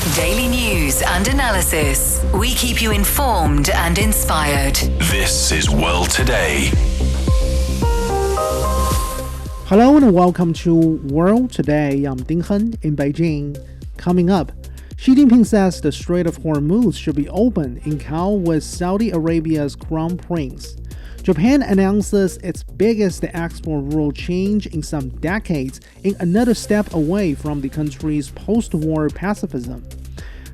Daily news and analysis. We keep you informed and inspired. This is World Today. Hello and welcome to World Today. I'm Ding Hen in Beijing. Coming up, Xi Jinping says the Strait of Hormuz should be open in cow with Saudi Arabia's crown prince. Japan announces its biggest export rule change in some decades in another step away from the country's post-war pacifism.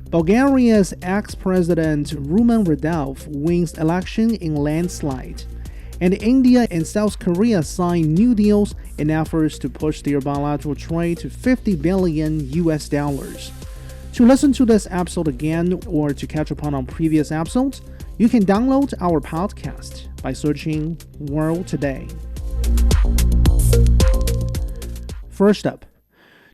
Bulgaria's ex-president Rumen Radev wins election in landslide. And India and South Korea sign new deals in efforts to push their bilateral trade to $50 billion. To listen to this episode again or to catch up on previous episodes, you can download our podcast by searching World Today. First up,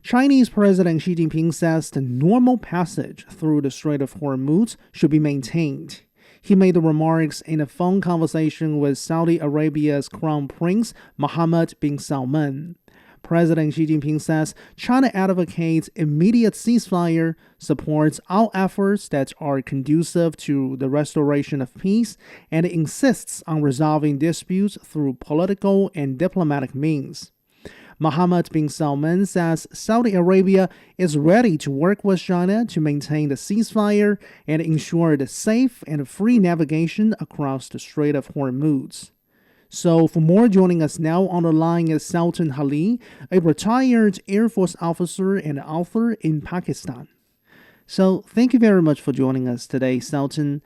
Chinese President Xi Jinping says the normal passage through the Strait of Hormuz should be maintained. He made the remarks in a phone conversation with Saudi Arabia's Crown Prince Mohammed bin Salman. President Xi Jinping says China advocates immediate ceasefire, supports all efforts that are conducive to the restoration of peace, and insists on resolving disputes through political and diplomatic means. Mohammed bin Salman says Saudi Arabia is ready to work with China to maintain the ceasefire and ensure the safe and free navigation across the Strait of Hormuz. So for more, joining us now on the line is Sultan Ali, a retired Air Force officer and author in Pakistan. So thank you very much for joining us today, Sultan.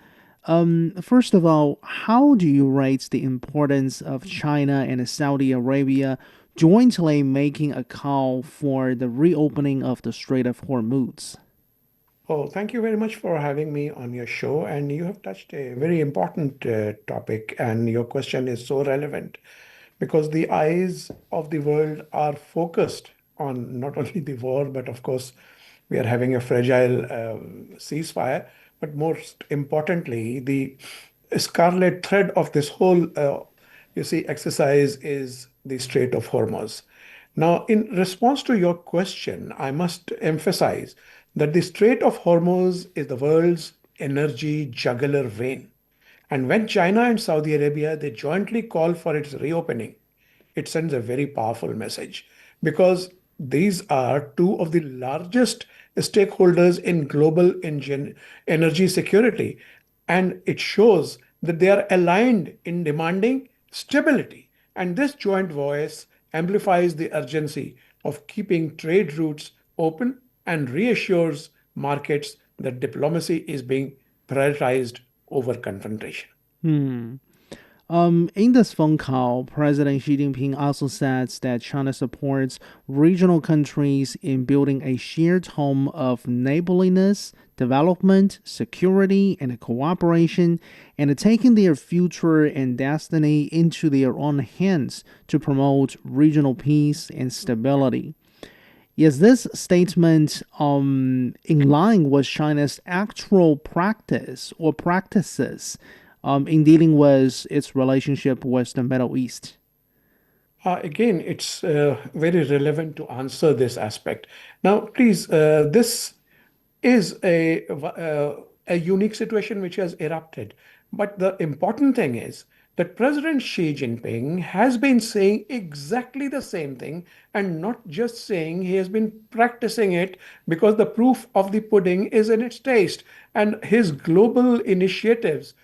First of all, how do you rate the importance of China and Saudi Arabia jointly making a call for the reopening of the Strait of Hormuz? Oh, thank you very much for having me on your show. And you have touched a very important topic, and your question is so relevant because the eyes of the world are focused on not only the war, but of course, we are having a fragile ceasefire. But most importantly, the scarlet thread of this whole, exercise is the Strait of Hormuz. Now, in response to your question, I must emphasize that the Strait of Hormuz is the world's energy jugular vein. And when China and Saudi Arabia, they jointly call for its reopening, it sends a very powerful message because these are two of the largest stakeholders in global energy security. And it shows that they are aligned in demanding stability. And this joint voice amplifies the urgency of keeping trade routes open and reassures markets that diplomacy is being prioritized over confrontation. In this phone call, President Xi Jinping also said that China supports regional countries in building a shared home of neighborliness, development, security, and cooperation, and taking their future and destiny into their own hands to promote regional peace and stability. Is this statement in line with China's actual practice or practices in dealing with its relationship with the Middle East? Again, it's very relevant to answer this aspect. Now, please, this is a unique situation which has erupted. But the important thing is that President Xi Jinping has been saying exactly the same thing, and not just saying, he has been practicing it because the proof of the pudding is in its taste. And his global initiatives,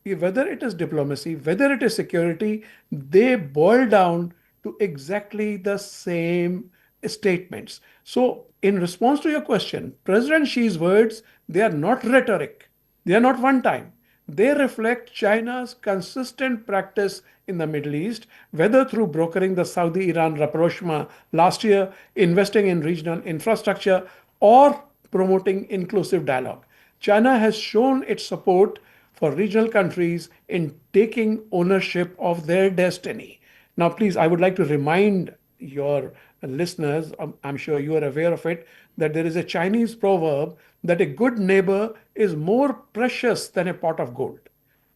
whether it is diplomacy, whether it is security, they boil down to exactly the same statements. So in response to your question, President Xi's words, they are not rhetoric. They are not one time. They reflect China's consistent practice in the Middle East, whether through brokering the Saudi-Iran rapprochement last year, investing in regional infrastructure, or promoting inclusive dialogue. China has shown its support for regional countries in taking ownership of their destiny. Now, please, I would like to remind your listeners, I'm sure you are aware of it, that there is a Chinese proverb that a good neighbor is more precious than a pot of gold.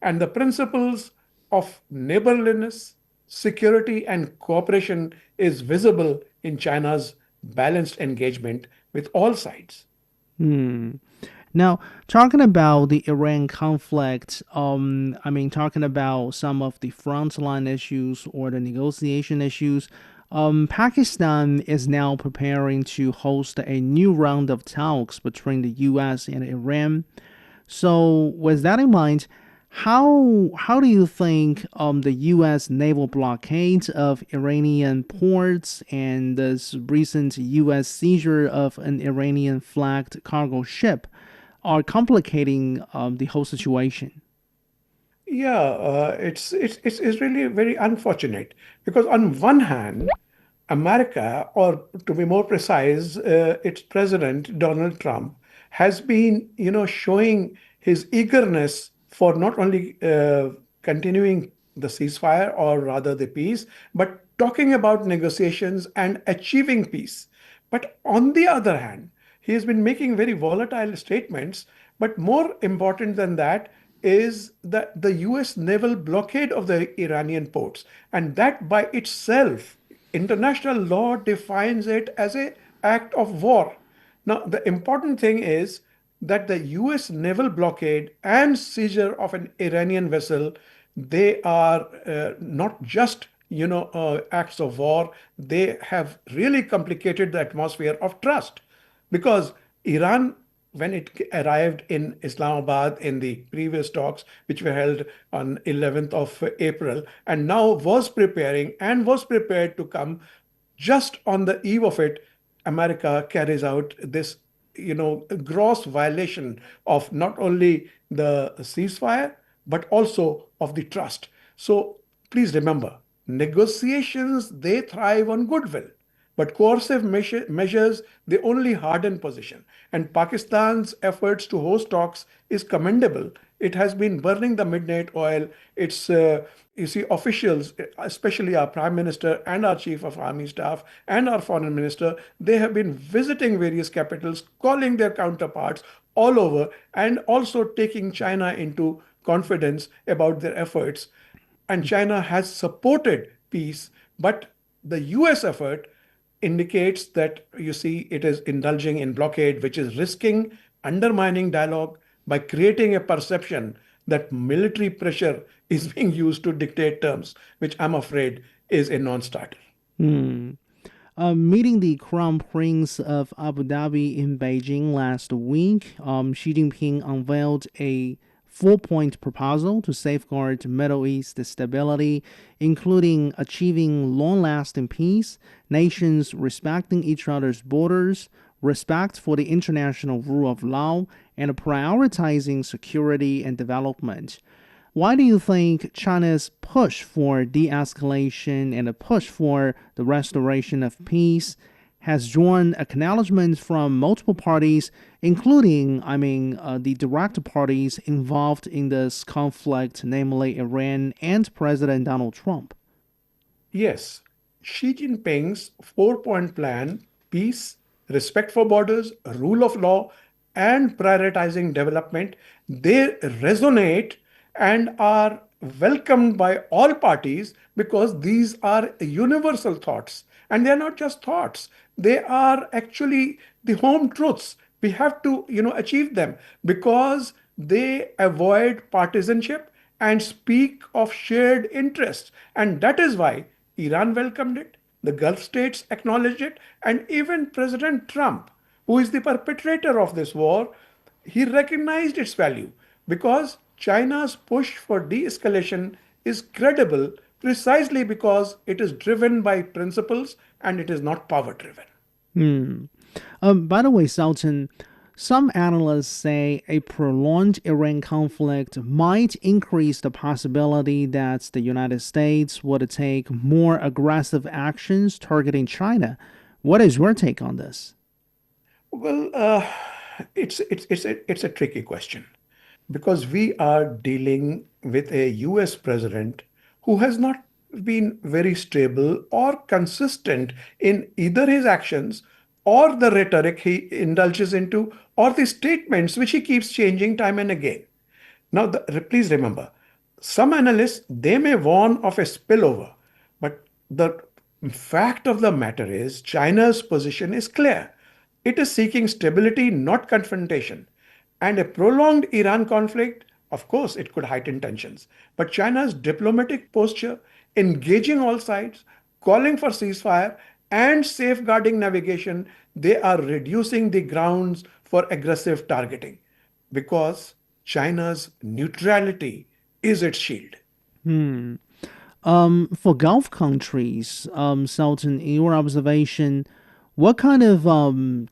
And the principles of neighborliness, security, and cooperation is visible in China's balanced engagement with all sides. Now, talking about the Iran conflict, talking about some of the frontline issues or the negotiation issues, Pakistan is now preparing to host a new round of talks between the U.S. and Iran. So, with that in mind, how do you think the U.S. naval blockade of Iranian ports and this recent U.S. seizure of an Iranian flagged cargo ship are complicating the whole situation? Yeah, it's really very unfortunate because on one hand, America, or to be more precise, its president Donald Trump has been, showing his eagerness for not only continuing the ceasefire or rather the peace, but talking about negotiations and achieving peace. But on the other hand, he has been making very volatile statements. But more important than that is the US naval blockade of the Iranian ports. And that by itself, international law defines it as an act of war. Now, the important thing is that the US naval blockade and seizure of an Iranian vessel, they are not just acts of war. They have really complicated the atmosphere of trust because Iran, when it arrived in Islamabad in the previous talks, which were held on 11th of April, and now was preparing and was prepared to come, just on the eve of it, America carries out this, gross violation of not only the ceasefire, but also of the trust. So please remember, negotiations, they thrive on goodwill. But coercive measures, they only harden position. And Pakistan's efforts to host talks is commendable. It has been burning the midnight oil. It's, you see, officials, especially our Prime Minister and our Chief of Army Staff and our Foreign Minister, they have been visiting various capitals, calling their counterparts all over, and also taking China into confidence about their efforts. And China has supported peace, but the US effort indicates that, you see, it is indulging in blockade, which is risking undermining dialogue by creating a perception that military pressure is being used to dictate terms, which I'm afraid is a non-starter. Meeting the Crown Prince of Abu Dhabi in Beijing last week, Xi Jinping unveiled a four-point proposal to safeguard Middle East stability, including achieving long-lasting peace, nations respecting each other's borders, respect for the international rule of law, and prioritizing security and development. Why do you think China's push for de escalation and a push for the restoration of peace has drawn acknowledgement from multiple parties, including, the direct parties involved in this conflict, namely Iran and President Donald Trump? Yes, Xi Jinping's four-point plan, peace, respect for borders, rule of law, and prioritizing development, they resonate and are welcomed by all parties because these are universal thoughts. And they're not just thoughts, they are actually the home truths. We have to, achieve them because they avoid partisanship and speak of shared interests. And that is why Iran welcomed it, the Gulf states acknowledged it, and even President Trump, who is the perpetrator of this war, he recognized its value because China's push for de escalation is credible precisely because it is driven by principles and it is not power driven. By the way, Sultan, some analysts say a prolonged Iran conflict might increase the possibility that the United States would take more aggressive actions targeting China. What is your take on this? Well, it's a tricky question because we are dealing with a US president who has not been very stable or consistent in either his actions or the rhetoric he indulges into or the statements which he keeps changing time and again. Now, please remember, some analysts, they may warn of a spillover, but the fact of the matter is China's position is clear. It is seeking stability, not confrontation. And a prolonged Iran conflict, of course, it could heighten tensions. But China's diplomatic posture, engaging all sides, calling for ceasefire, and safeguarding navigation, they are reducing the grounds for aggressive targeting because China's neutrality is its shield. For Gulf countries, Sultan, in your observation, what kind of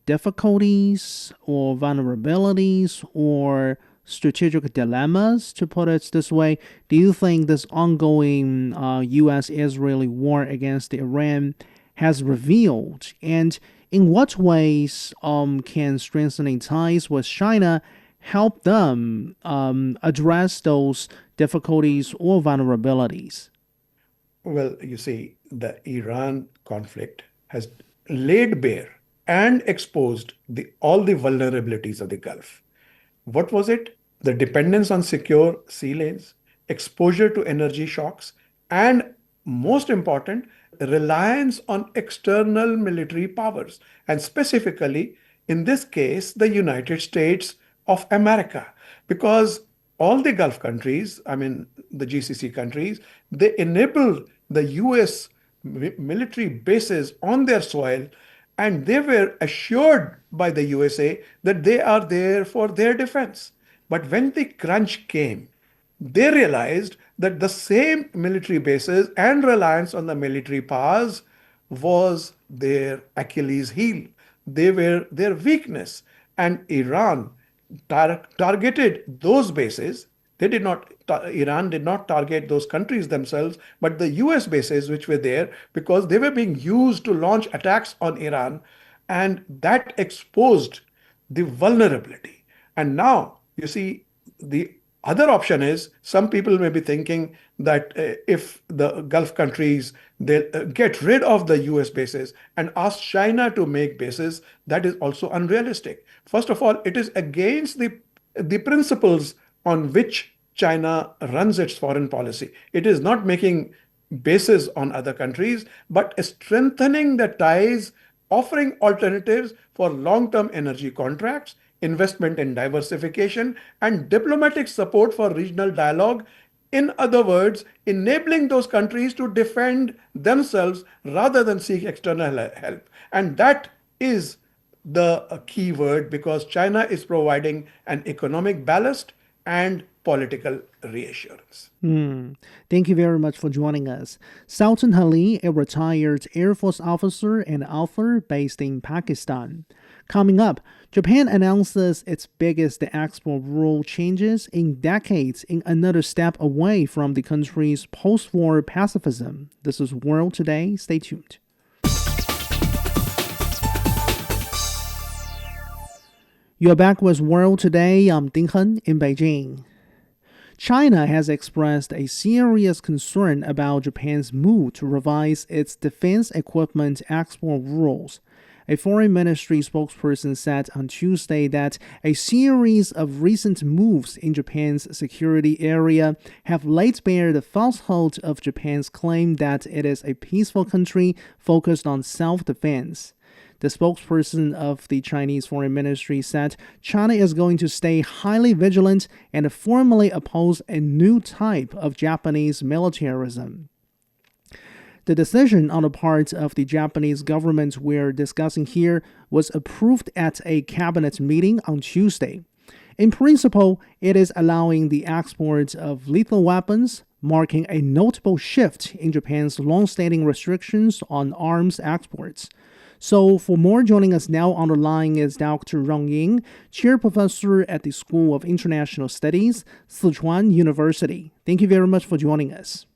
difficulties or vulnerabilities or strategic dilemmas, to put it this way, do you think this ongoing U.S.-Israeli war against Iran has revealed? And in what ways can strengthening ties with China help them address those difficulties or vulnerabilities? Well, you see, the Iran conflict has laid bare and exposed all the vulnerabilities of the Gulf. What was it? The dependence on secure sea lanes, exposure to energy shocks, and most important, reliance on external military powers, and specifically, in this case, the United States of America. Because all the Gulf countries, I mean, the GCC countries, they enabled the US military bases on their soil, and they were assured by the USA that they are there for their defense. But when the crunch came, they realized that the same military bases and reliance on the military powers was their Achilles heel. They were their weakness. And Iran targeted those bases. Iran did not target those countries themselves, but the US bases which were there because they were being used to launch attacks on Iran. And that exposed the vulnerability. And now, you see, the other option is some people may be thinking that if the Gulf countries they get rid of the US bases and ask China to make bases, that is also unrealistic. First of all, it is against the principles on which China runs its foreign policy. It is not making bases on other countries, but strengthening the ties, offering alternatives for long-term energy contracts, investment in diversification, and diplomatic support for regional dialogue. In other words, enabling those countries to defend themselves rather than seek external help. And that is the key word because China is providing an economic ballast and political reassurance. Thank you very much for joining us. Sultan Ali, a retired Air Force officer and author based in Pakistan. Coming up, Japan announces its biggest export rule changes in decades in another step away from the country's post-war pacifism. This is World Today. Stay tuned. You're back with World Today. I'm Ding Hen in Beijing. China has expressed a serious concern about Japan's move to revise its defense equipment export rules. A foreign ministry spokesperson said on Tuesday that a series of recent moves in Japan's security area have laid bare the falsehood of Japan's claim that it is a peaceful country focused on self-defense. The spokesperson of the Chinese Foreign Ministry said China is going to stay highly vigilant and formally oppose a new type of Japanese militarism. The decision on the part of the Japanese government we're discussing here was approved at a cabinet meeting on Tuesday. In principle, it is allowing the export of lethal weapons, marking a notable shift in Japan's long-standing restrictions on arms exports. So for more, joining us now on the line is Dr. Rong Ying, Chair Professor at the School of International Studies, Sichuan University. Thank you very much for joining us.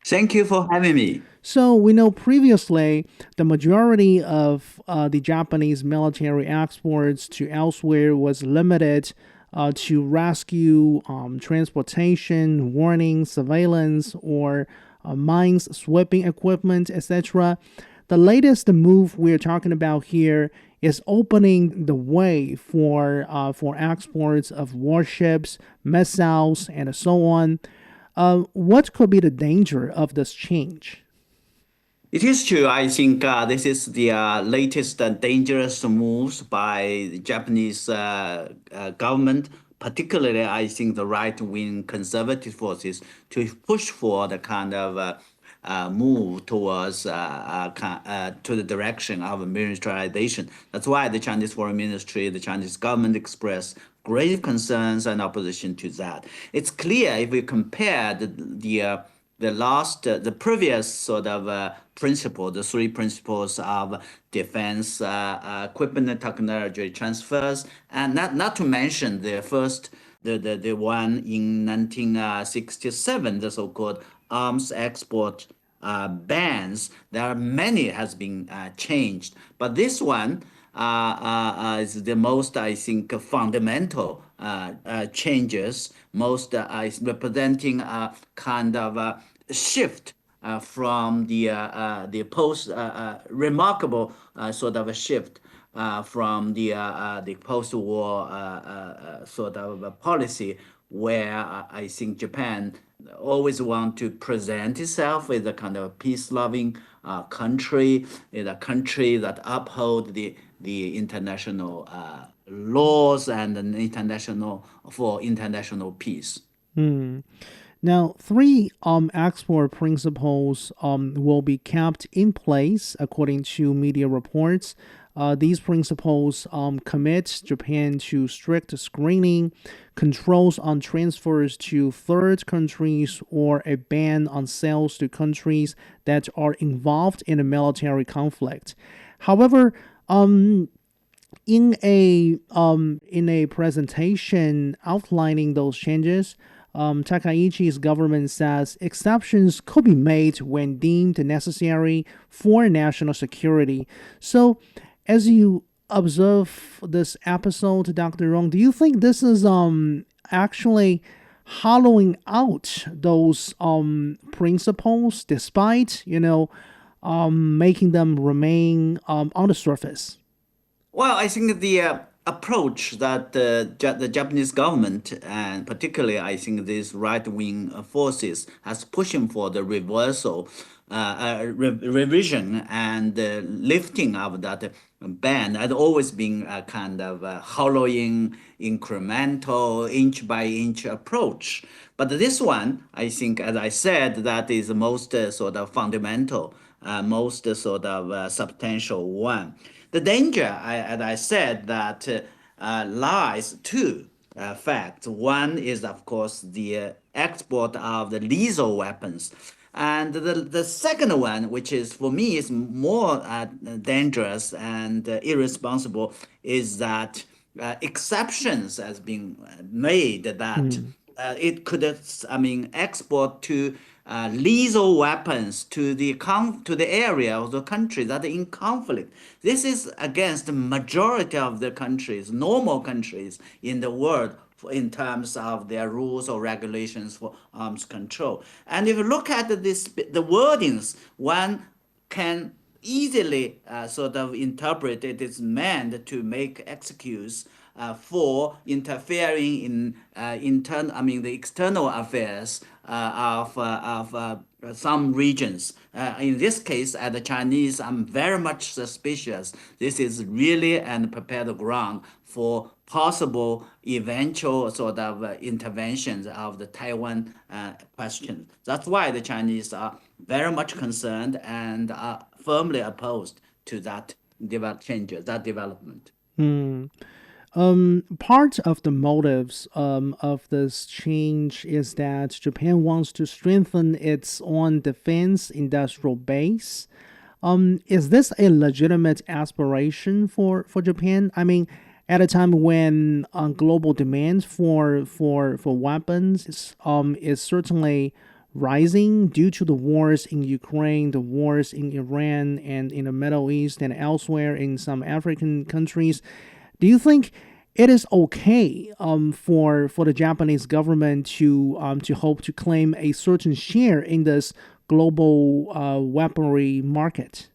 Thank you for having me. So we know previously the majority of the Japanese military exports to elsewhere was limited to rescue, transportation, warning, surveillance, or mines sweeping equipment, etc. The latest move we're talking about here is opening the way for exports of warships, missiles, and so on. What could be the danger of this change? It is true. I think this is the latest dangerous moves by the Japanese government, particularly I think the right-wing conservative forces to push for the kind of move towards to the direction of militarization. That's why the Chinese Foreign Ministry, the Chinese government expressed grave concerns and opposition to that. It's clear if we compare the previous sort of principle, the three principles of defense, equipment and technology transfers, and not to mention the first, the one in 1967, the so-called arms export bans. There are many has been changed, but this one is the most, I think, fundamental changes, most is representing a kind of shift from the post remarkable sort of a shift from the post-war sort of a policy where I think Japan always want to present itself as a kind of peace-loving country, is a country that uphold the international laws and an international peace. Now, three export principles will be kept in place according to media reports. These principles commit Japan to strict screening, controls on transfers to third countries, or a ban on sales to countries that are involved in a military conflict. However, in a presentation outlining those changes, Takaichi's government says exceptions could be made when deemed necessary for national security. So, as you observe this episode, Dr. Rong, do you think this is actually hollowing out those principles despite making them remain on the surface? Well, I think the approach that the Japanese government, and particularly I think these right-wing forces, has pushing for the reversal, revision and lifting of that ban had always been a kind of hollowing, incremental, inch by inch approach. But this one, I think, as I said, that is the most sort of fundamental, most sort of substantial one. The danger, as I said, that lies two facts. One is, of course, the export of the lethal weapons. And the second one, which is for me is more dangerous and irresponsible, is that exceptions has been made that it could, export to lethal weapons to the area of the country that are in conflict. This is against the majority of the countries, normal countries in the world, in terms of their rules or regulations for arms control. And if you look at the wordings, one can easily sort of interpret it is meant to make excuse for interfering in the external affairs of some regions. In this case, as the Chinese, I'm very much suspicious. This is really and prepare the ground for possible eventual sort of interventions of the Taiwan question. That's why the Chinese are very much concerned and are firmly opposed to that development. Part of the motives of this change is that Japan wants to strengthen its own defense industrial base. Is this a legitimate aspiration for Japan? I mean, at a time when global demand for weapons is certainly rising due to the wars in Ukraine, the wars in Iran, and in the Middle East and elsewhere in some African countries. Do you think it is okay for the Japanese government to hope to claim a certain share in this global weaponry market?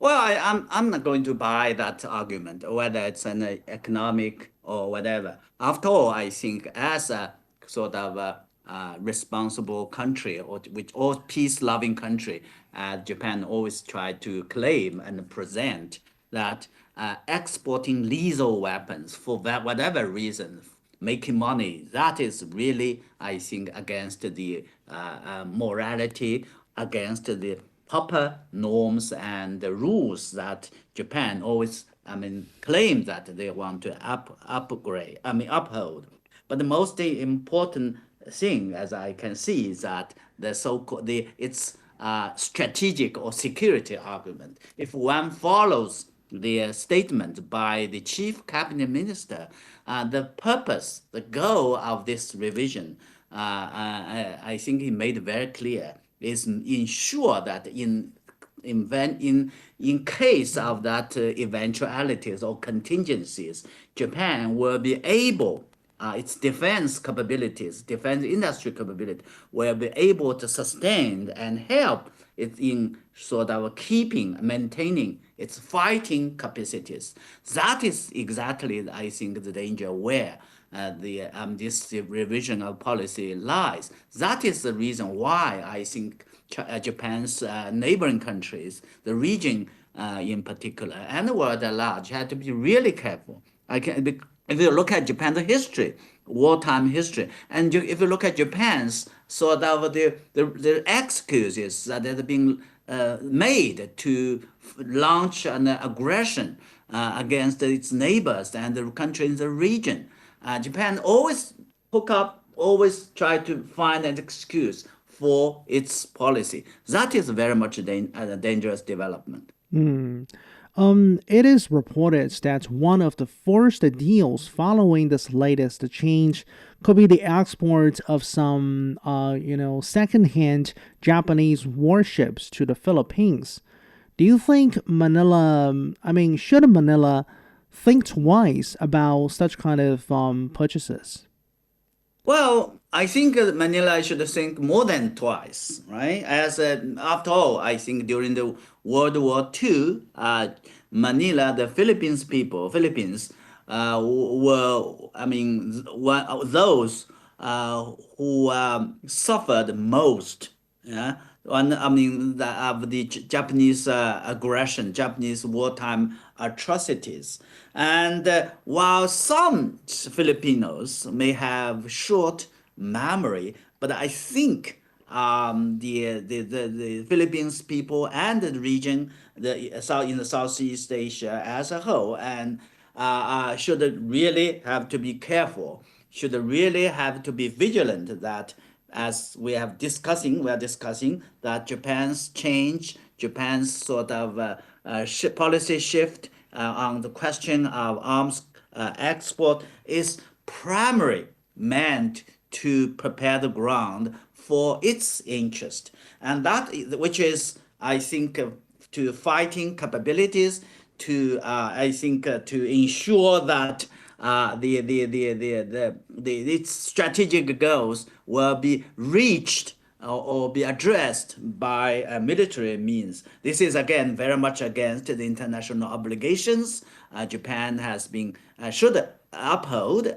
Well, I'm not going to buy that argument, whether it's an economic or whatever. After all, I think as a sort of responsible country or peace-loving country, Japan always tried to claim and present that exporting lethal weapons for whatever reason, making money, that is really, I think, against the morality, against the proper norms and the rules that Japan always, claim that they want to uphold. But the most important thing, as I can see, is that the so-called it's strategic or security argument. If one follows the statement by the chief cabinet minister, the purpose, the goal of this revision, I think he made very clear, is ensure that in case of that eventualities or contingencies, Japan will be able, its defense capabilities, defense industry capability, will be able to sustain and help it in sort of maintaining its fighting capacities. That is exactly, I think, the danger where this revision of policy lies. That is the reason why I think Japan's neighboring countries, the region in particular, and the world at large, had to be really careful. If you look at Japan's history, wartime history, and if you look at Japan's sort of the excuses that have been made to launch an aggression against its neighbors and the country in the region, Japan always always try to find an excuse for its policy. That is very much a dangerous development. It is reported that one of the first deals following this latest change could be the export of some, secondhand Japanese warships to the Philippines. Do you think should Manila think twice about such kind of purchases? Well, I think Manila should think more than twice, right? As after all, I think during the World War II, Manila, the Philippines, were, those who suffered most. Yeah, of the Japanese aggression, Japanese wartime atrocities. And while some Filipinos may have short memory, but I think the Philippines people and the region, in the Southeast Asia as a whole, and should really have to be careful, should really have to be vigilant that, as we are discussing that Japan's sort of policy shift on the question of arms export is primarily meant to prepare the ground for its interest, and which is, I think, to fighting capabilities, to to ensure that its strategic goals will be reached or be addressed by military means. This is again very much against the international obligations Japan has been should uphold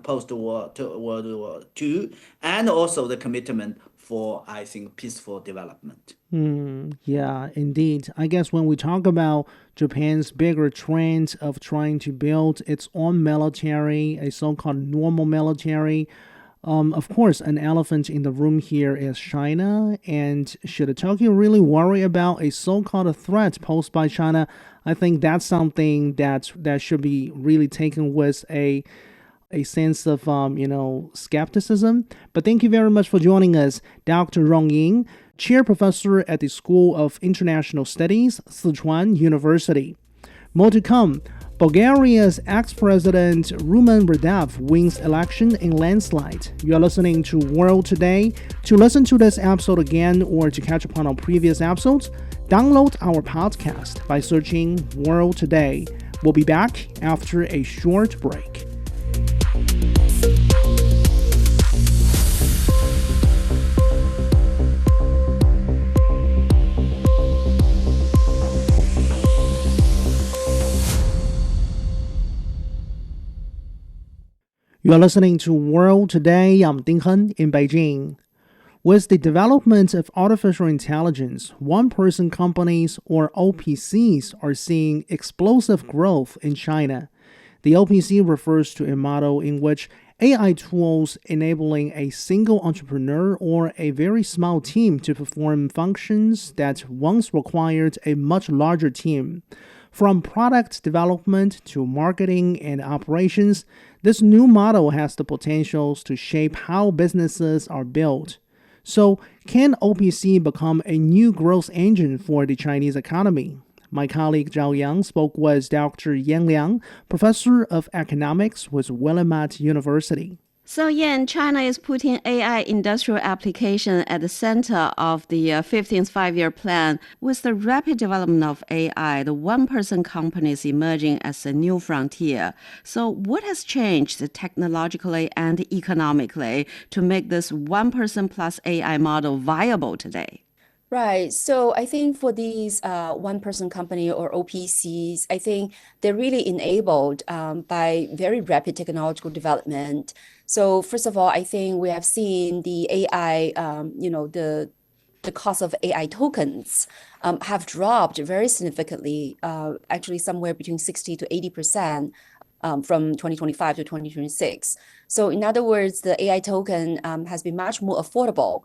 post-World War II, and also the commitment for, I think, peaceful development. Yeah, indeed. I guess when we talk about Japan's bigger trend of trying to build its own military, a so-called normal military, of course, an elephant in the room here is China. And should Tokyo really worry about a so-called threat posed by China? I think that's something that should be really taken with a sense of, skepticism. But thank you very much for joining us, Dr. Rong Ying, Chair Professor at the School of International Studies, Sichuan University. More to come. Bulgaria's ex-president Rumen Radev wins election in landslide. You are listening to World Today. To listen to this episode again or to catch up on our previous episodes, download our podcast by searching World Today. We'll be back after a short break. You are listening to World Today. I'm Ding Hen in Beijing. With the development of artificial intelligence, one-person companies or OPCs are seeing explosive growth in China. The OPC refers to a model in which AI tools enabling a single entrepreneur or a very small team to perform functions that once required a much larger team. From product development to marketing and operations, this new model has the potentials to shape how businesses are built. So, can OPC become a new growth engine for the Chinese economy? My colleague Zhao Yang spoke with Dr. Yan Liang, professor of economics with Willamette University. So, Yan, China is putting AI industrial application at the center of the 15th five-year plan. With the rapid development of AI, the one-person companies emerging as a new frontier. So, what has changed technologically and economically to make this one-person plus AI model viable today? Right. So I think for these one-person company or OPCs, I think they're really enabled by very rapid technological development. So first of all, I think we have seen the AI, the cost of AI tokens have dropped very significantly, actually somewhere between 60 to 80%. From 2025 to 2026. So in other words, the AI token has been much more affordable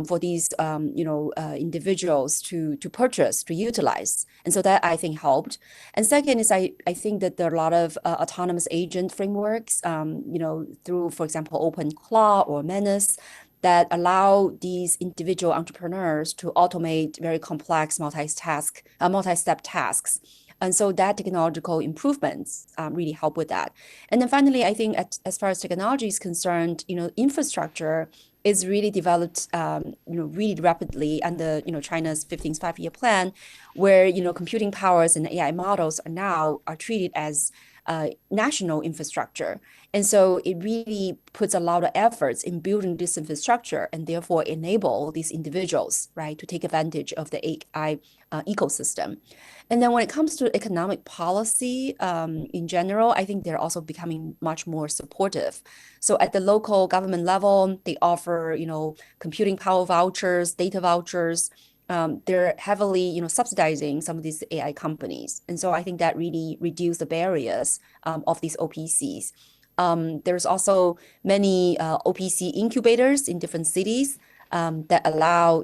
for these individuals to purchase, to utilize. And so that I think helped. And second is I think that there are a lot of autonomous agent frameworks, through, for example, OpenClaw or Menace, that allow these individual entrepreneurs to automate very complex multi-step tasks. And so that technological improvements really help with that. And then finally, I think as far as technology is concerned, infrastructure is really developed, really rapidly under, China's 15th five-year plan, where, computing powers and AI models are treated as national infrastructure. And so it really puts a lot of efforts in building this infrastructure and therefore enable these individuals, right, to take advantage of the AI ecosystem. And then when it comes to economic policy in general, I think they're also becoming much more supportive. So at the local government level, they offer, computing power vouchers, data vouchers. They're heavily, subsidizing some of these AI companies. And so I think that really reduced the barriers of these OPCs. There's also many OPC incubators in different cities that allow,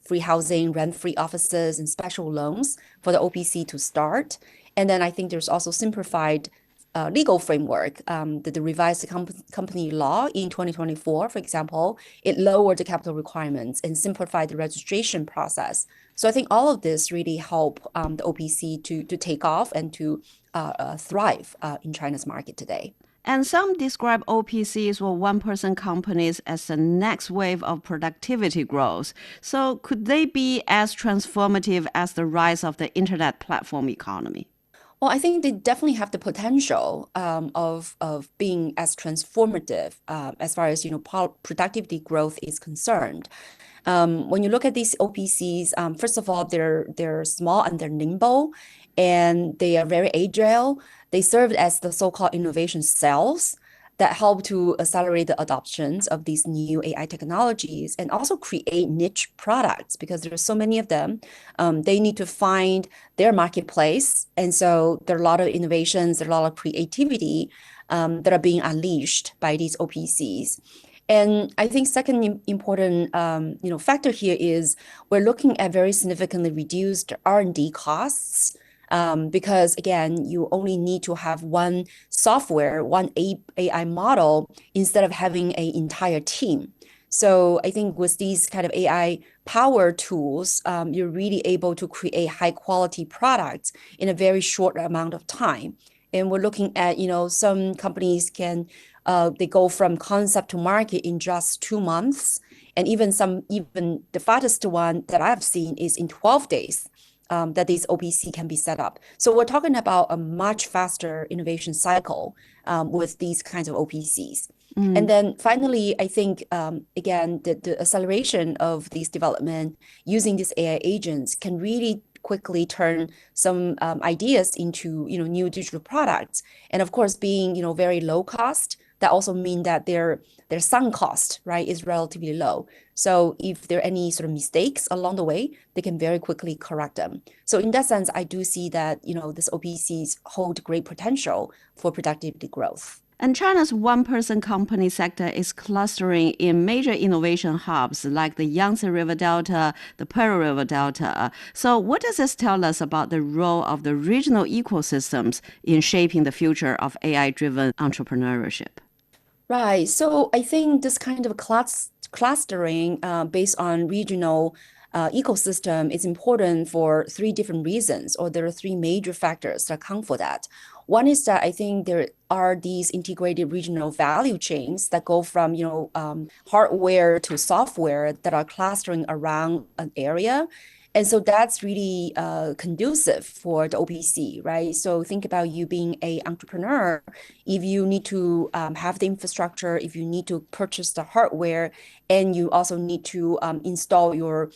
free housing, rent-free offices, and special loans for the OPC to start. And then I think there's also simplified legal framework. The revised company law in 2024, for example, it lowered the capital requirements and simplified the registration process. So I think all of this really help the OPC to take off and to thrive in China's market today. And some describe OPCs or one-person companies as the next wave of productivity growth. So could they be as transformative as the rise of the internet platform economy? Well, I think they definitely have the potential of being as transformative as far as productivity growth is concerned. When you look at these OPCs, first of all, they're small and they're nimble, and they are very agile. They serve as the so-called innovation cells that help to accelerate the adoptions of these new AI technologies and also create niche products because there are so many of them. They need to find their marketplace. And so there are a lot of innovations, there are a lot of creativity that are being unleashed by these OPCs. And I think second important factor here is we're looking at very significantly reduced R&D costs. Because again, you only need to have one software, one AI model instead of having an entire team. So I think with these kind of AI power tools, you're really able to create high quality products in a very short amount of time. And we're looking at, some companies they go from concept to market in just 2 months. And even the fastest one that I've seen is in 12 days. That this OPC can be set up. So we're talking about a much faster innovation cycle with these kinds of OPCs. And then finally, I think, again, the acceleration of these development using these AI agents can really quickly turn some ideas into, new digital products. And of course, being, very low cost, that also mean that their sunk cost, right, is relatively low. So if there are any sort of mistakes along the way, they can very quickly correct them. So in that sense, I do see that, this OPCs hold great potential for productivity growth. And China's one-person company sector is clustering in major innovation hubs like the Yangtze River Delta, the Pearl River Delta. So what does this tell us about the role of the regional ecosystems in shaping the future of AI-driven entrepreneurship? Right. So I think this kind of clustering based on regional ecosystem is important for three different reasons, or there are three major factors that account for that. One is that I think there are these integrated regional value chains that go from, hardware to software that are clustering around an area. And so that's really conducive for the OPC, right? So think about you being an entrepreneur. If you need to have the infrastructure, if you need to purchase the hardware, and you also need to install your,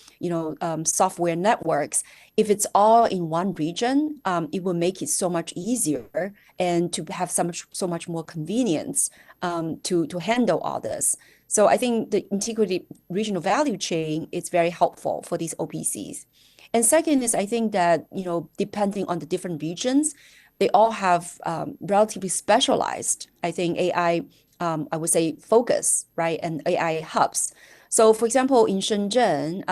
software networks, if it's all in one region, it will make it so much easier and to have so much more convenience to handle all this. So I think the integrated regional value chain is very helpful for these OPCs. And second is I think that, depending on the different regions, they all have relatively specialized, I think, AI, I would say, focus, right, and AI hubs. So for example, in Shenzhen,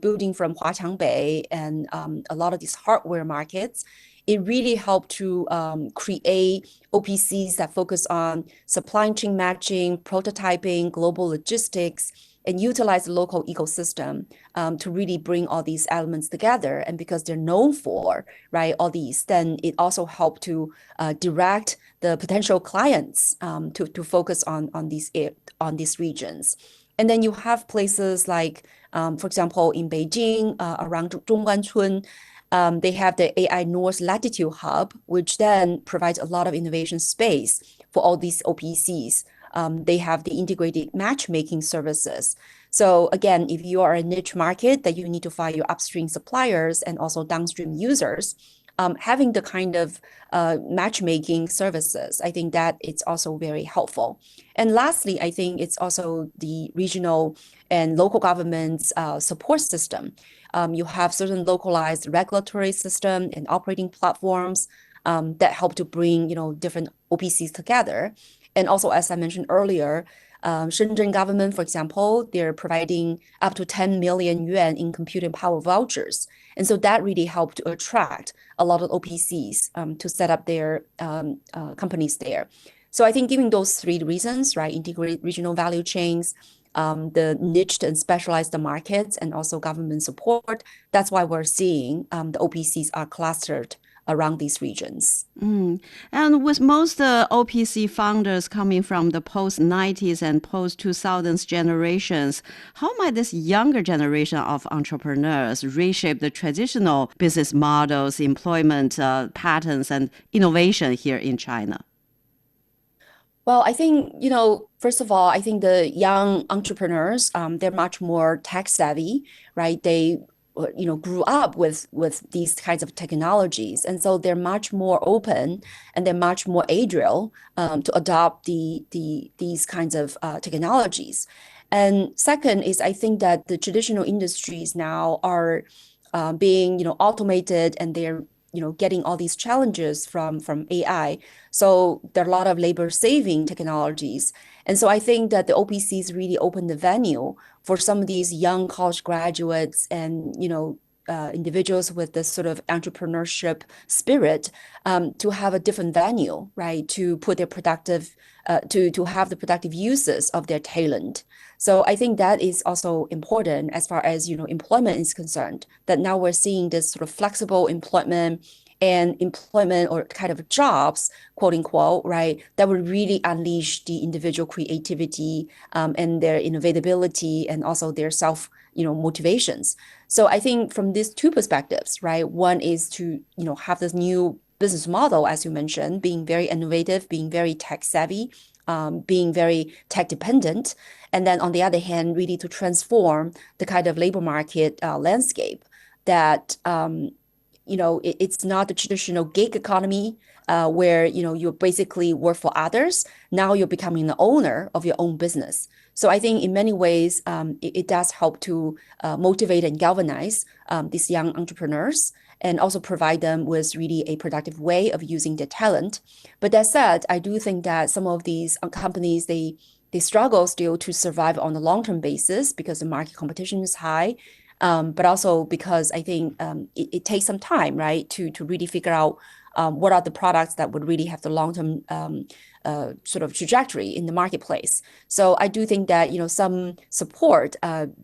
building from Huaqiangbei and a lot of these hardware markets, it really helped to create OPCs that focus on supply chain matching, prototyping, global logistics, and utilize the local ecosystem to really bring all these elements together. And because they're known for, right, all these, then it also helped to direct the potential clients to focus on these regions. And then you have places like, for example, in Beijing, around Zhongguancun, they have the AI North Latitude Hub, which then provides a lot of innovation space for all these OPCs. They have the integrated matchmaking services. So again, if you are a niche market that you need to find your upstream suppliers and also downstream users, having the kind of matchmaking services, I think that it's also very helpful. And lastly, I think it's also the regional and local governments support system. You have certain localized regulatory system and operating platforms that help to bring, different OPCs together. And also, as I mentioned earlier, Shenzhen government, for example, they're providing up to 10 million yuan in computing power vouchers. And so that really helped to attract a lot of OPCs to set up their companies there. So I think given those three reasons, right, integrated regional value chains, the niched and specialized markets, and also government support, that's why we're seeing the OPCs are clustered around these regions. And with most OPC founders coming from the post-90s and post-2000s generations, how might this younger generation of entrepreneurs reshape the traditional business models, employment patterns, and innovation here in China? Well, I think, first of all, I think the young entrepreneurs, they're much more tech savvy, right? They grew up with these kinds of technologies. And so they're much more open and they're much more agile to adopt these kinds of technologies. And second is I think that the traditional industries now are being, automated, and they're getting all these challenges from AI. So there are a lot of labor saving technologies. And so I think that the OPCs really open the venue for some of these young college graduates and, individuals with this sort of entrepreneurship spirit to have a different venue, right? To put their productive, to have the productive uses of their talent. So I think that is also important as far as, employment is concerned, that now we're seeing this sort of flexible employment and employment or kind of jobs, quote unquote, right, that would really unleash the individual creativity and their innovability and also their self, motivations. So I think from these two perspectives, right, one is to, have this new business model, as you mentioned, being very innovative, being very tech savvy, being very tech dependent. And then on the other hand, really to transform the kind of labor market landscape that, it's not the traditional gig economy where you basically work for others. Now you're becoming the owner of your own business. So I think in many ways, it does help to motivate and galvanize these young entrepreneurs and also provide them with really a productive way of using their talent. But that said, I do think that some of these companies, they struggle still to survive on a long-term basis because the market competition is high, but also because I think it takes some time, right, to really figure out what are the products that would really have the long-term sort of trajectory in the marketplace. So I do think that some support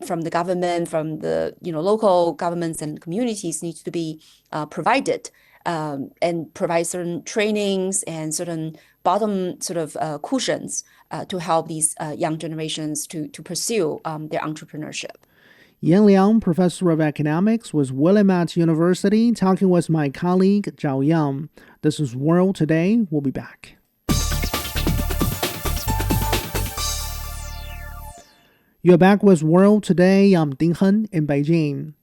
from the government, from the local governments and communities needs to be provided, and provide certain trainings and certain bottom sort of cushions to help these young generations to pursue their entrepreneurship. Yan Liang, professor of economics with Willamette University, talking with my colleague Zhao Yang. This is World Today. We'll be back. You're back with World Today. I'm Ding Hen in Beijing.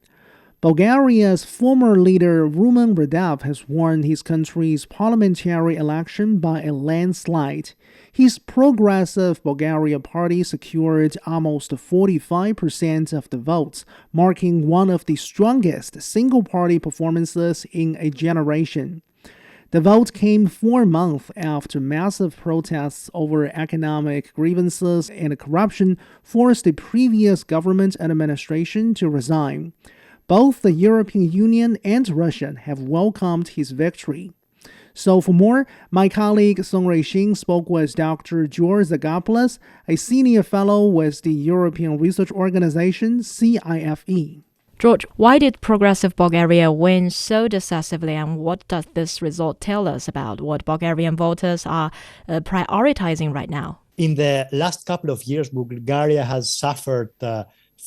Bulgaria's former leader Rumen Radev has won his country's parliamentary election by a landslide. His Progressive Bulgaria party secured almost 45% of the votes, marking one of the strongest single-party performances in a generation. The vote came 4 months after massive protests over economic grievances and corruption forced the previous government administration to resign. Both the European Union and Russia have welcomed his victory. So for more, my colleague Song Ruixing spoke with Dr. George Zagopoulos, a senior fellow with the European Research Organization, CIFE. George, why did Progressive Bulgaria win so decisively, and what does this result tell us about what Bulgarian voters are prioritizing right now? In the last couple of years, Bulgaria has suffered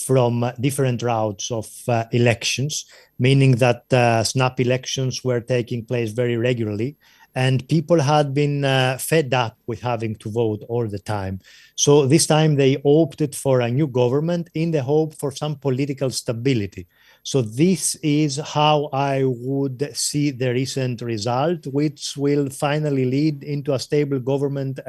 from different rounds of elections, meaning that snap elections were taking place very regularly, and people had been fed up with having to vote all the time. So this time they opted for a new government in the hope for some political stability. So this is how I would see the recent result, which will finally lead into a stable government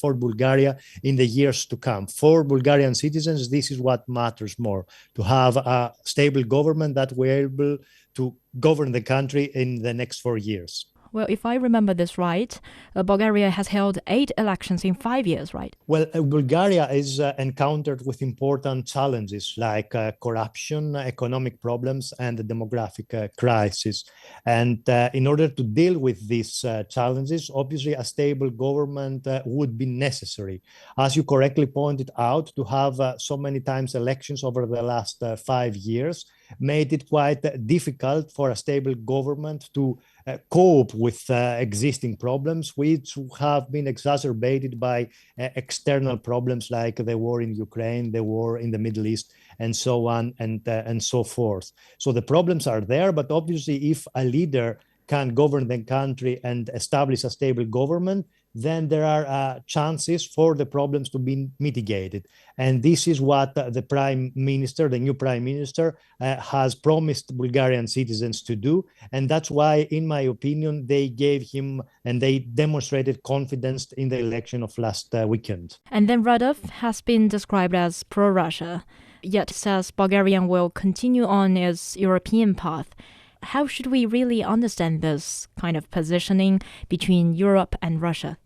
for Bulgaria in the years to come. For Bulgarian citizens, this is what matters more, to have a stable government that will be able to govern the country in the next 4 years. Well, if I remember this right, Bulgaria has held 8 elections in 5 years, right? Well, Bulgaria is encountered with important challenges like corruption, economic problems, and the demographic crisis. And in order to deal with these challenges, obviously a stable government would be necessary. As you correctly pointed out, to have so many times elections over the last 5 years made it quite difficult for a stable government to cope with existing problems, which have been exacerbated by external problems like the war in Ukraine, the war in the Middle East, and so on and so forth. So the problems are there, but obviously if a leader can govern the country and establish a stable government, then there are chances for the problems to be mitigated. And this is what the prime minister, the new prime minister, has promised Bulgarian citizens to do. And that's why, in my opinion, they gave him and they demonstrated confidence in the election of last weekend. And then Radev has been described as pro-Russia, yet says Bulgaria will continue on its European path. How should we really understand this kind of positioning between Europe and Russia?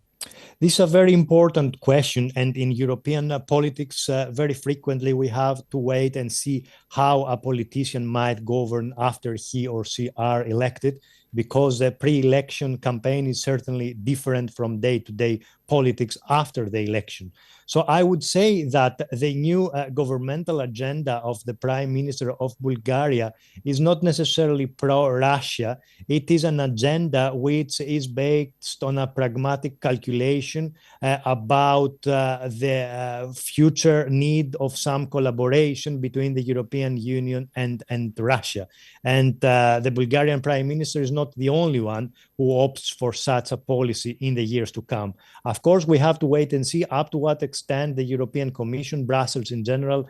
This is a very important question, and in European politics, very frequently we have to wait and see how a politician might govern after he or she are elected, because the pre-election campaign is certainly different from day-to-day politics after the election. So I would say that the new governmental agenda of the Prime Minister of Bulgaria is not necessarily pro-Russia. It is an agenda which is based on a pragmatic calculation about the future need of some collaboration between the European Union and Russia. And the Bulgarian Prime Minister is not the only one who opts for such a policy in the years to come. Of course, we have to wait and see up to what extent the European Commission, Brussels in general,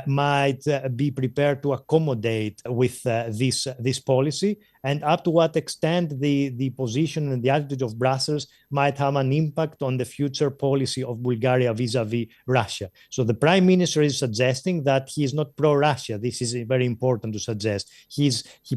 might be prepared to accommodate with this policy. and up to what extent the position and the attitude of Brussels might have an impact on the future policy of Bulgaria vis-a-vis Russia. So the prime minister is suggesting that he is not pro-Russia. This is very important to suggest. He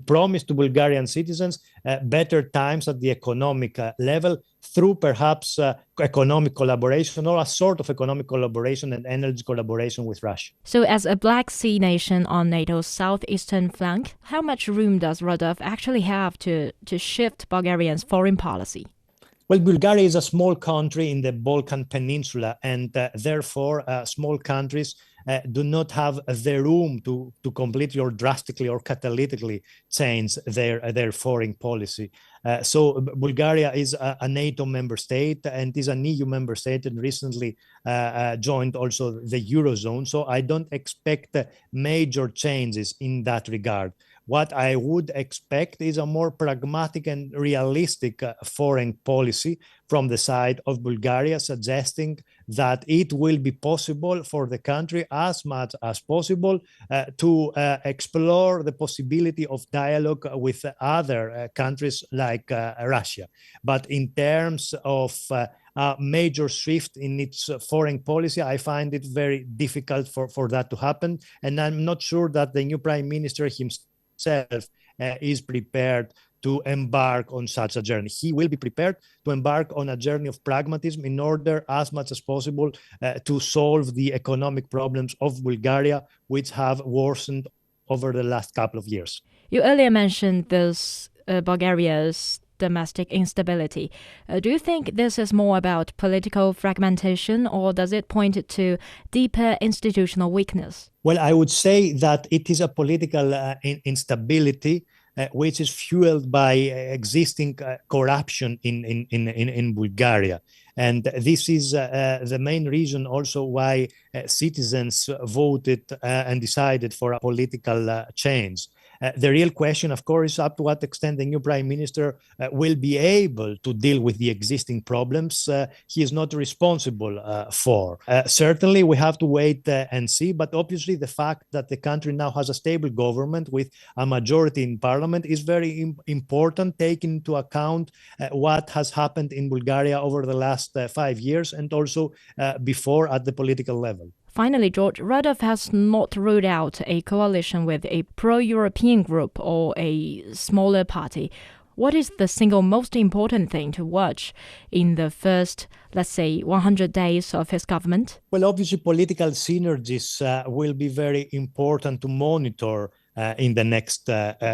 promised to Bulgarian citizens better times at the economic level through perhaps economic collaboration or a sort of economic collaboration and energy collaboration with Russia. So as a Black Sea nation on NATO's southeastern flank, how much room does Radev actually have to shift Bulgaria's foreign policy? Well, Bulgaria is a small country in the Balkan Peninsula, and therefore small countries do not have the room to completely or drastically or catalytically change their foreign policy. So Bulgaria is a NATO member state and is an EU member state and recently joined also the Eurozone. So I don't expect major changes in that regard. What I would expect is a more pragmatic and realistic foreign policy from the side of Bulgaria, suggesting that it will be possible for the country as much as possible to explore the possibility of dialogue with other countries like Russia. But in terms of a major shift in its foreign policy, I find it very difficult for that to happen. And I'm not sure that the new prime minister himself is prepared to embark on such a journey. He will be prepared to embark on a journey of pragmatism in order, as much as possible, to solve the economic problems of Bulgaria, which have worsened over the last couple of years. You earlier mentioned this Bulgaria's domestic instability. Do you think this is more about political fragmentation, or does it point to deeper institutional weakness? Well, I would say that it is a political instability which is fueled by existing corruption in Bulgaria. And this is the main reason also why citizens voted and decided for a political change. The real question, of course, is up to what extent the new prime minister will be able to deal with the existing problems he is not responsible for. Certainly, we have to wait and see, but obviously the fact that the country now has a stable government with a majority in parliament is very important, taking into account what has happened in Bulgaria over the last 5 years and also before at the political level. Finally, George, Radev has not ruled out a coalition with a pro-European group or a smaller party. What is the single most important thing to watch in the first, let's say, 100 days of his government? Well, obviously, political synergies will be very important to monitor in the next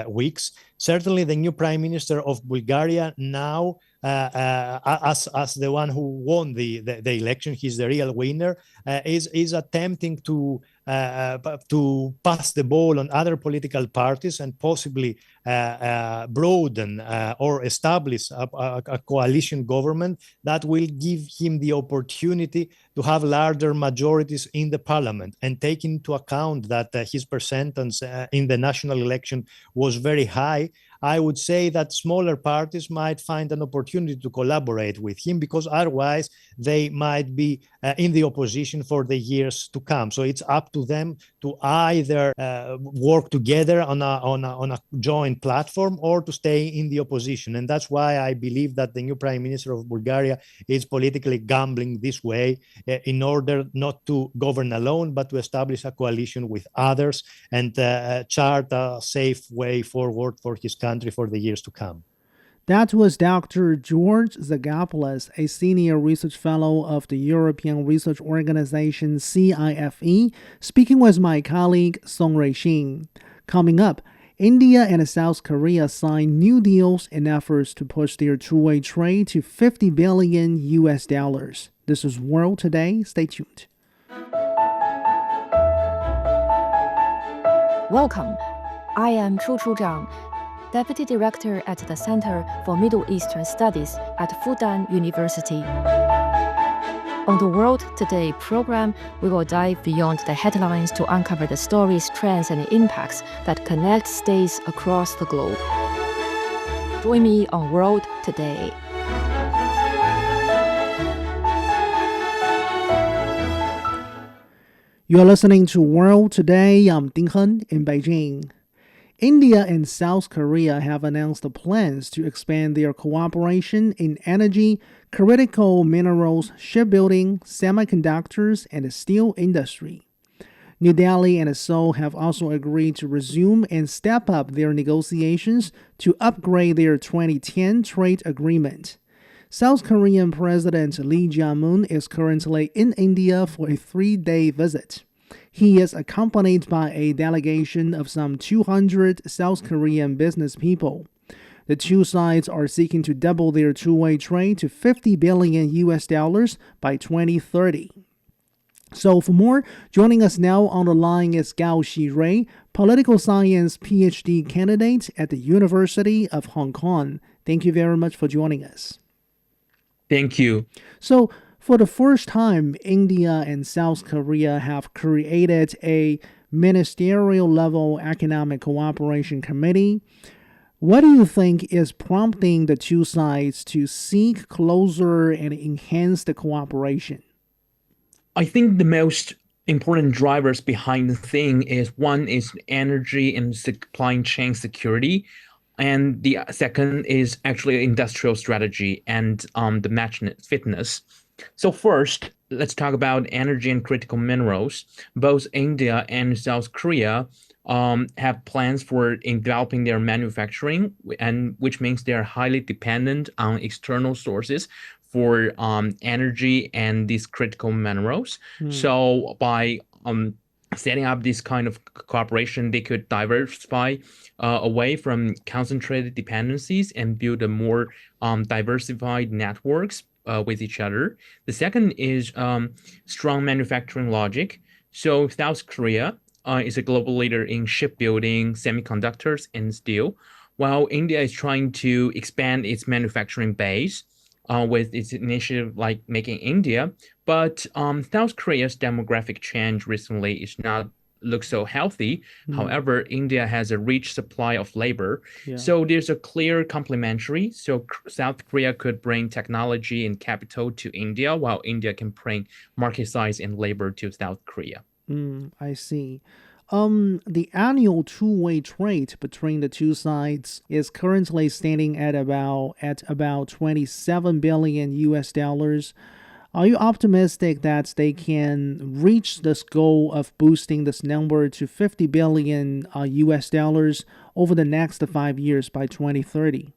weeks. Certainly, the new prime minister of Bulgaria now, as the one who won the election, he's the real winner, is attempting to pass the ball on other political parties and possibly broaden or establish a coalition government that will give him the opportunity to have larger majorities in the parliament. And taking into account that his percentage in the national election was very high, I would say that smaller parties might find an opportunity to collaborate with him, because otherwise they might be in the opposition for the years to come. So it's up to them to either work together on a joint platform or to stay in the opposition. And that's why I believe that the new prime minister of Bulgaria is politically gambling this way in order not to govern alone, but to establish a coalition with others and chart a safe way forward for his country for the years to come. That was Dr. George Zagopoulos, a senior research fellow of the European Research Organization CIFE, speaking with my colleague Song Ruixin. Coming up, India and South Korea signed new deals in efforts to push their two-way trade to $50 billion US. This is World Today. Stay tuned. Welcome. I am Chu Zhang, Deputy Director at the Center for Middle Eastern Studies at Fudan University. On the World Today program, we will dive beyond the headlines to uncover the stories, trends, and impacts that connect states across the globe. Join me on World Today. You're listening to World Today. I'm Ding Hen in Beijing. India and South Korea have announced plans to expand their cooperation in energy, critical minerals, shipbuilding, semiconductors, and the steel industry. New Delhi and Seoul have also agreed to resume and step up their negotiations to upgrade their 2010 trade agreement. South Korean President Lee Jae-myung is currently in India for a 3-day visit. He is accompanied by a delegation of some 200 South Korean business people. The two sides are seeking to double their two-way trade to $50 billion by 2030. So for more, joining us now on the line is Gao Xirui, political science PhD candidate at the University of Hong Kong. Thank you very much for joining us. Thank you. So for the first time, India and South Korea have created a ministerial level economic cooperation committee. What do you think is prompting the two sides to seek closer and enhance the cooperation? I think the most important drivers behind the thing is one is energy and supply chain security. And the second is actually industrial strategy and the match fitness. So first, let's talk about energy and critical minerals. Both India and South Korea have plans for developing their manufacturing, and which means they are highly dependent on external sources for energy and these critical minerals. So by setting up this kind of cooperation, they could diversify away from concentrated dependencies and build a more diversified networks with each other. The second is strong manufacturing logic. So South Korea is a global leader in shipbuilding, semiconductors, and steel, while India is trying to expand its manufacturing base with its initiative like Making India. But South Korea's demographic change recently is not look so healthy. However, India has a rich supply of labor. So there's a clear complementary. So South Korea could bring technology and capital to India, while India can bring market size and labor to South Korea. I see. The annual two-way trade between the two sides is currently standing at about $27 billion. Are you optimistic that they can reach this goal of boosting this number to $50 billion over the next 5 years by 2030?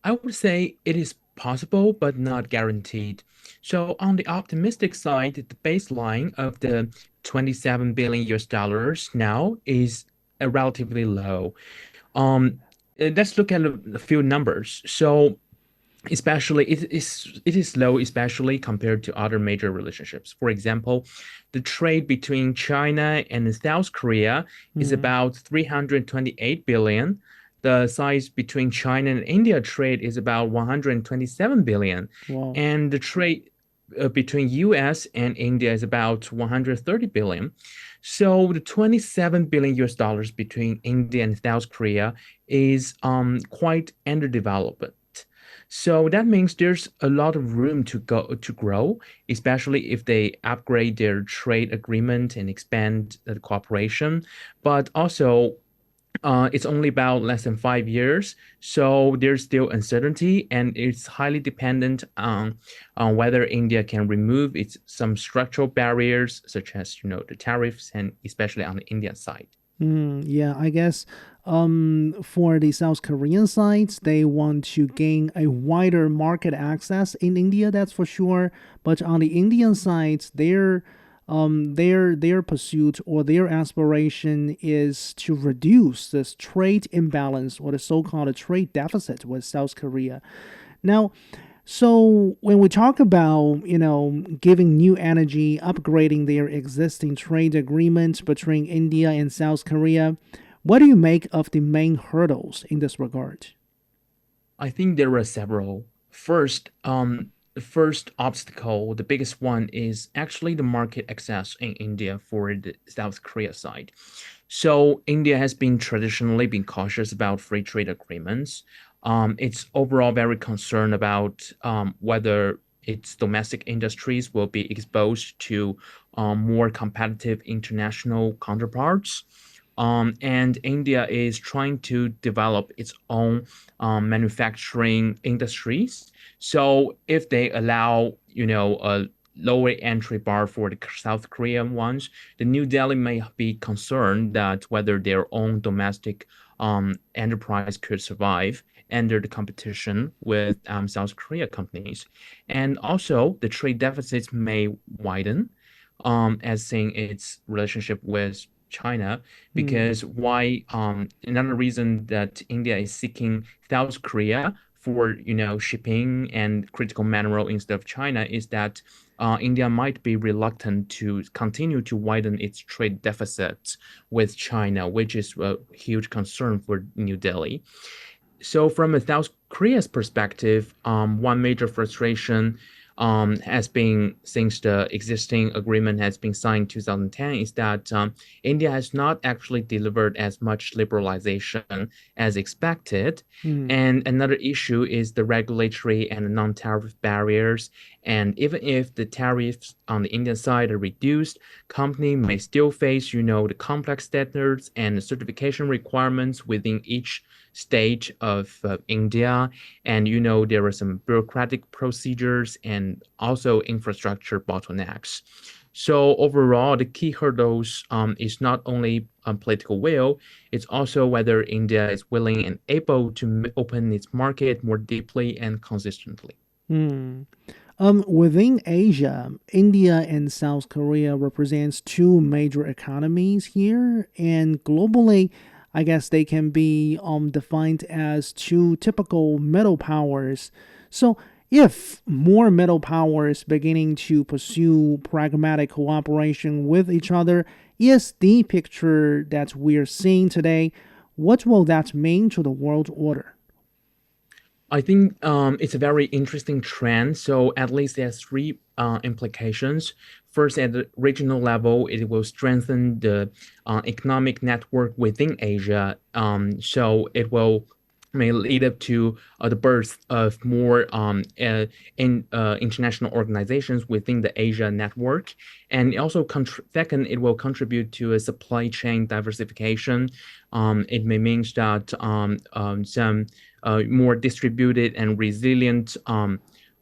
I would say it is possible, but not guaranteed. So on the optimistic side, the baseline of the $27 billion now is relatively low. Let's look at a few numbers. So especially it is low, especially compared to other major relationships. For example, the trade between China and South Korea is about 328 billion. The size between China and India trade is about 127 billion. Wow. And the trade between US and India is about 130 billion. So the $27 billion between India and South Korea is quite underdeveloped. So that means there's a lot of room to grow, especially if they upgrade their trade agreement and expand the cooperation. But also, it's only about less than 5 years, so there's still uncertainty, and it's highly dependent on whether India can remove some structural barriers, such as the tariffs, and especially on the Indian side. Yeah, I guess for the South Korean side, they want to gain a wider market access in India, that's for sure. But on the Indian side, their pursuit or their aspiration is to reduce this trade imbalance or the so-called trade deficit with South Korea. Now, so when we talk about, giving new energy, upgrading their existing trade agreements between India and South Korea, what do you make of the main hurdles in this regard? I think there are several. First, the first obstacle, the biggest one, is actually the market access in India for the South Korea side. So India has traditionally been cautious about free trade agreements. It's overall very concerned about whether its domestic industries will be exposed to more competitive international counterparts. And India is trying to develop its own manufacturing industries. So if they allow, a lower entry bar for the South Korean ones, the New Delhi may be concerned that whether their own domestic enterprise could survive under the competition with South Korea companies. And also the trade deficits may widen as seeing its relationship with China, because another reason that India is seeking South Korea for shipping and critical mineral instead of China is that India might be reluctant to continue to widen its trade deficits with China, which is a huge concern for New Delhi. So from a South Korea's perspective, one major frustration has been, since the existing agreement has been signed in 2010, is that India has not actually delivered as much liberalization as expected. And another issue is the regulatory and non-tariff barriers. And even if the tariffs on the Indian side are reduced, companies may still face, the complex standards and certification requirements within each stage of India. And, there are some bureaucratic procedures and also infrastructure bottlenecks. So overall, the key hurdles is not only political will, it's also whether India is willing and able to open its market more deeply and consistently. Within Asia, India and South Korea represents two major economies here, and globally, I guess they can be defined as two typical middle powers. So if more middle powers beginning to pursue pragmatic cooperation with each other is the picture that we're seeing today, what will that mean to the world order? I think it's a very interesting trend. So at least there's three implications. First, at the regional level, it will strengthen the economic network within Asia. So it may lead up to the birth of more international organizations within the Asia network. And also, second, it will contribute to a supply chain diversification. It may mean that some more distributed and resilient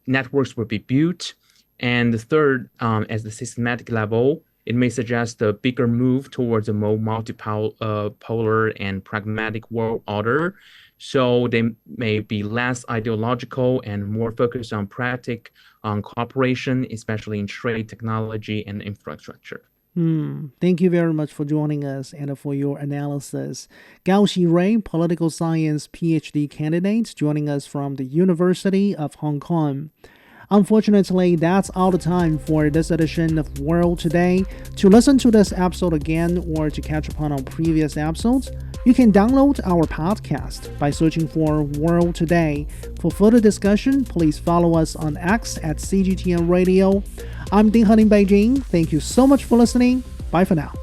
networks will be built. And the third, as the systematic level, it may suggest a bigger move towards a more multipolar and pragmatic world order. So they may be less ideological and more focused on practical cooperation, especially in trade, technology, and infrastructure. Thank you very much for joining us and for your analysis. Gao Xirui, political science PhD candidate, joining us from the University of Hong Kong. Unfortunately, that's all the time for this edition of World Today. To listen to this episode again or to catch up on our previous episodes, you can download our podcast by searching for World Today. For further discussion, please follow us on X at CGTN Radio. I'm Ding Han in Beijing. Thank you so much for listening. Bye for now.